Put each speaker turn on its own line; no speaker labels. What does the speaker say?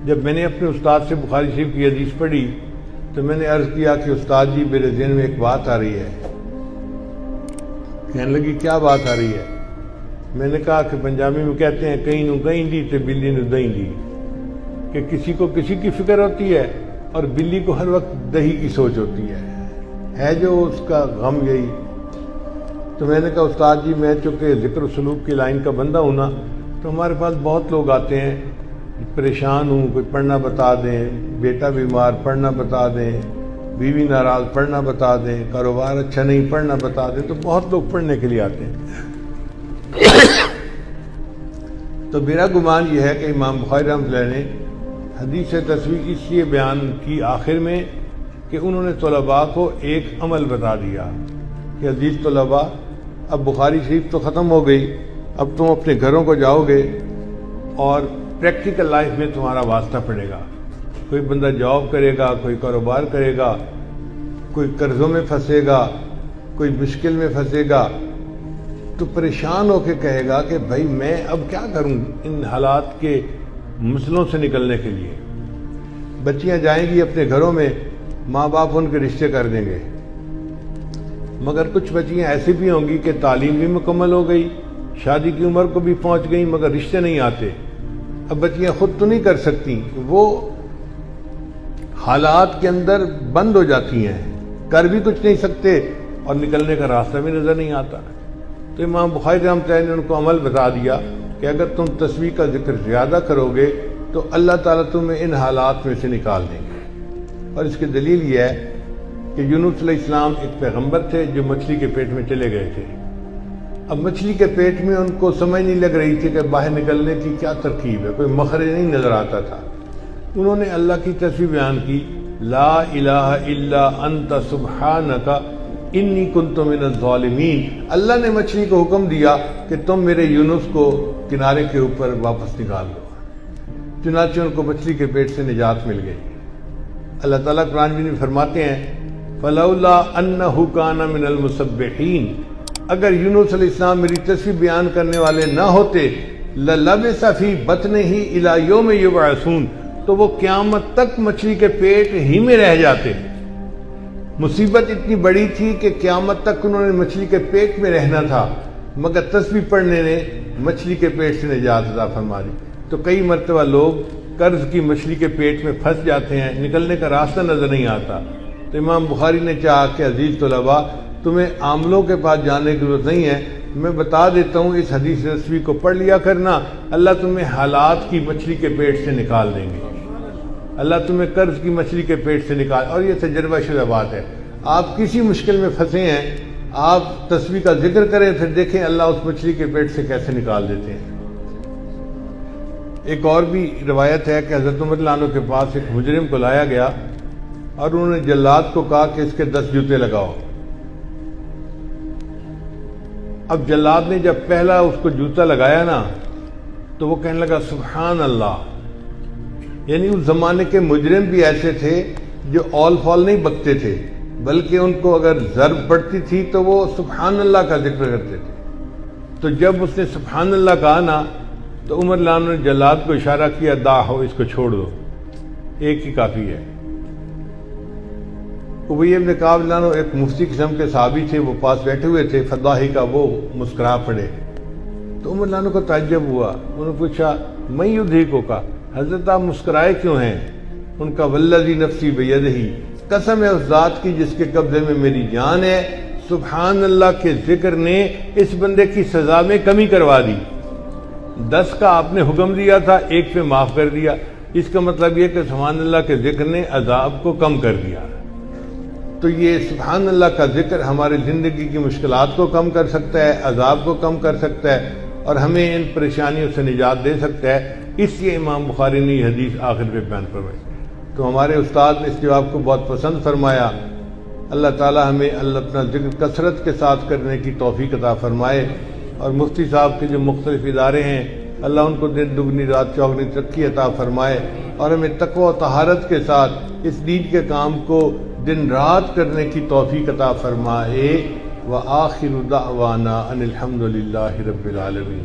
جب میں نے اپنے استاد سے بخاری شریف کی حدیث پڑھی تو میں نے عرض کیا کہ استاد جی میرے ذہن میں ایک بات آ رہی ہے۔ کہنے لگی کیا بات آ رہی ہے؟ میں نے کہا کہ پنجابی میں کہتے ہیں کہیں نو کہیں دی تے بلی نو دہیں دی، کہ کسی کو کسی کی فکر ہوتی ہے اور بلی کو ہر وقت دہی کی سوچ ہوتی ہے جو اس کا غم یہی۔ تو میں نے کہا استاد جی میں چونکہ ذکر و سلوک کی لائن کا بندہ ہوں نا، تو ہمارے پاس بہت لوگ آتے ہیں پریشان ہوں، کوئی پڑھنا بتا دیں، بیٹا بیمار پڑھنا بتا دیں، بیوی ناراض پڑھنا بتا دیں، کاروبار اچھا نہیں پڑھنا بتا دیں، تو بہت لوگ پڑھنے کے لیے آتے ہیں۔ تو میرا گمان یہ ہے کہ امام بخاری رحمۃ اللہ نے حدیث تصویر اس لیے بیان کی آخر میں کہ انہوں نے طلباء کو ایک عمل بتا دیا کہ عزیز طلباء اب بخاری شریف تو ختم ہو گئی، اب تم اپنے گھروں کو جاؤ گے اور پریکٹیکل لائف میں تمہارا واسطہ پڑے گا۔ کوئی بندہ جاب کرے گا، کوئی کاروبار کرے گا، کوئی قرضوں میں پھنسے گا، کوئی مشکل میں پھنسے گا، تو پریشان ہو کے کہے گا کہ بھائی میں اب کیا کروں ان حالات کے مسئلوں سے نکلنے کے لیے۔ بچیاں جائیں گی اپنے گھروں میں، ماں باپ ان کے رشتے کر دیں گے، مگر کچھ بچیاں ایسی بھی ہوں گی کہ تعلیم بھی مکمل ہو گئی، شادی کی عمر کو بھی پہنچ گئی، مگر رشتے نہیں آتے۔ اب بچیاں خود تو نہیں کر سکتی، وہ حالات کے اندر بند ہو جاتی ہیں، کر بھی کچھ نہیں سکتے اور نکلنے کا راستہ بھی نظر نہیں آتا۔ تو امام بخاری رحمۃ اللہ نے ان کو عمل بتا دیا کہ اگر تم تسبیح کا ذکر زیادہ کرو گے تو اللہ تعالیٰ تمہیں ان حالات میں سے نکال دیں گے۔ اور اس کی دلیل یہ ہے کہ یونس علیہ السلام ایک پیغمبر تھے جو مچھلی کے پیٹ میں چلے گئے تھے۔ اب مچھلی کے پیٹ میں ان کو سمجھ نہیں لگ رہی تھی کہ باہر نکلنے کی کیا ترکیب ہے، کوئی مخرج نہیں نظر آتا تھا۔ انہوں نے اللہ کی تسبیح بیان کی، لا الہ الا انت سبحانک انی کنت من الظالمین۔ اللہ نے مچھلی کو حکم دیا کہ تم میرے یونس کو کنارے کے اوپر واپس نکال دو، چنانچہ ان کو مچھلی کے پیٹ سے نجات مل گئی۔ اللہ تعالیٰ قرآن میں فرماتے ہیں فلولا انہ کان من المسبحین، اگر یونس علیہ السلام میری تسبیح بیان کرنے والے نہ ہوتے للبث فی بطنہ الی یوم یبعثون، تو وہ قیامت تک مچھلی کے پیٹ ہی میں رہ جاتے۔ مصیبت اتنی بڑی تھی کہ قیامت تک انہوں نے مچھلی کے پیٹ میں رہنا تھا، مگر تسبیح پڑھنے نے مچھلی کے پیٹ سے نجات عطا فرما دی۔ تو کئی مرتبہ لوگ قرض کی مچھلی کے پیٹ میں پھنس جاتے ہیں، نکلنے کا راستہ نظر نہیں آتا۔ تو امام بخاری نے چاہا کہ عزیز طلباء تمہیں عاملوں کے پاس جانے کی ضرورت نہیں ہے، میں بتا دیتا ہوں اس حدیث تصویر کو پڑھ لیا کرنا، اللہ تمہیں حالات کی مچھلی کے پیٹ سے نکال دیں گے، اللہ تمہیں قرض کی مچھلی کے پیٹ سے نکال۔ اور یہ تجربہ شدہ بات ہے، آپ کسی مشکل میں پھنسے ہیں، آپ تصویر کا ذکر کریں پھر دیکھیں اللہ اس مچھلی کے پیٹ سے کیسے نکال دیتے ہیں۔ ایک اور بھی روایت ہے کہ حضرت عمر رضی اللہ عنہ کے پاس ایک مجرم کو لایا گیا اور انہوں نے جلاد کو کہا کہ اس کے 10 جوتے لگاؤ۔ اب جلاد نے جب پہلا اس کو جوتا لگایا نا تو وہ کہنے لگا سبحان اللہ، یعنی اس زمانے کے مجرم بھی ایسے تھے جو اول فال نہیں بکتے تھے، بلکہ ان کو اگر ضرب پڑتی تھی تو وہ سبحان اللہ کا ذکر کرتے تھے۔ تو جب اس نے سبحان اللہ کہا نا تو عمر رضی اللہ عنہ نے جلاد کو اشارہ کیا، دا ہو اس کو چھوڑ دو، ایک ہی کافی ہے۔ ابی بن کعب رضی اللہ عنہ ایک مفتی قسم کے صحابی تھے، وہ پاس بیٹھے ہوئے تھے، فضاحی کا وہ مسکرا پڑے۔ تو عمر رضی اللہ عنہ کو تعجب ہوا، انہوں نے پوچھا میں یدھیکو کا، حضرت آپ مسکرائے کیوں ہیں؟ ان کا والذی نفسی بیدہ، قسم ہے اس ذات کی جس کے قبضے میں میری جان ہے، سبحان اللہ کے ذکر نے اس بندے کی سزا میں کمی کروا دی۔ 10 کا آپ نے حکم دیا تھا، 1 پہ معاف کر دیا، اس کا مطلب یہ کہ سبحان اللہ کے ذکر نے عذاب کو کم کر دیا۔ تو یہ سبحان اللہ کا ذکر ہماری زندگی کی مشکلات کو کم کر سکتا ہے، عذاب کو کم کر سکتا ہے اور ہمیں ان پریشانیوں سے نجات دے سکتا ہے۔ اس لیے امام بخاری نے یہ حدیث آخر میں بیان فرمائی۔ تو ہمارے استاد نے اس جواب کو بہت پسند فرمایا۔ اللہ تعالی ہمیں اللہ اپنا ذکر کثرت کے ساتھ کرنے کی توفیق عطا فرمائے، اور مفتی صاحب کے جو مختلف ادارے ہیں اللہ ان کو دن دگنی رات چوگنی ترقی عطا فرمائے، اور ہمیں تقوی و طہارت کے ساتھ اس دین کے کام کو دن رات کرنے کی توفیق عطا فرمائے۔ وآخر دعوانا ان الحمد للہ رب العالمین۔